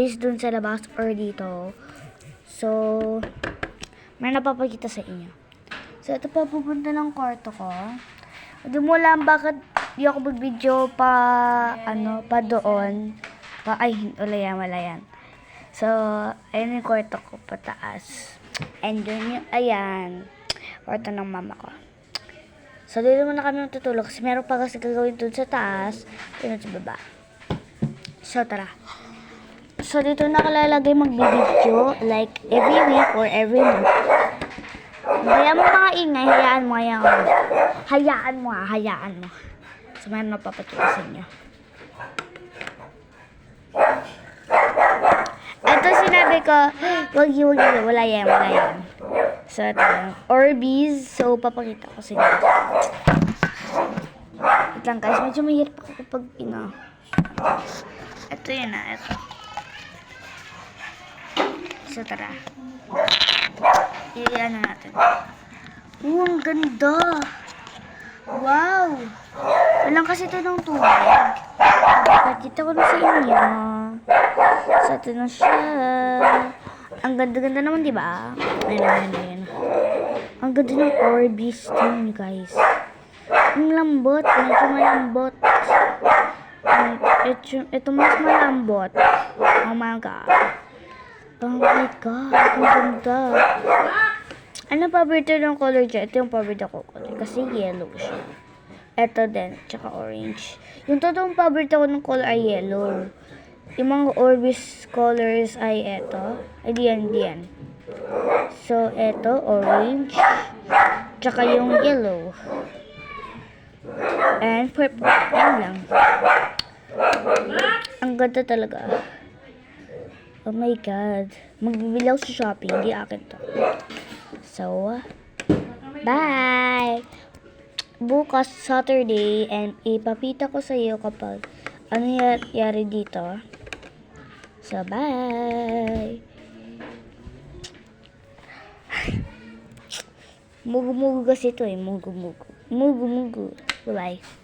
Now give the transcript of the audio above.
guys dun sa labas or dito. So, may napapakita sa inyo. So, ito pa pupunta ng kwarto ko. Hindi mo alam bakit di ako mag-video pa doon. Wala yan. So, ayun yung kwarto ko pataas. And yun yung, ayan, kwarto ng mama ko. So, dito muna kami matutulog kasi meron pa kasi gagawin dun sa taas, yun sa baba. So, tara. So, dito na ako lalagay mag-video like every week or every month. Hayaan mo mga ingay, hayaan mo. So, meron na papakita sa inyo. Ito sinabi ko, wag wala yan. So, ito, Orbeez. So, papakita ko sa inyo. Wait lang guys, medyo mahirap ako kapag ito yun na, ito. So, tara. Iyan natin. Ang ganda. Wow. Walang kasi ito ng tubig. Pakita ko na sa inyo. So, ito na siya. Ang ganda-ganda naman, di ba? Ayun. Ang ganda ng Orbeez din, guys. Ang lambot. Medyo malambot. Ito mas malambot. Oh my God. Oh my God. Ang ganda. Ano paborito ng color dyan? Ito yung paborito ko color. Kasi yellow siya. Ito din. Tsaka orange. Yung totoong paborito ko ng color ay yellow. Yung mga Orbeez colors ay ito. Ay, diyan. So, ito, orange. Tsaka yung yellow. And purple. Yan lang. Ang ganda talaga. Oh my God. Magbibilaw sa Shopee. Hindi akin to. So, bye! Bukas, Saturday, and ipapita ko sa iyo kapag ano nangyari dito. So, bye! Mugu-mugu kasi ito eh. Mugu-mugu. Bye-bye.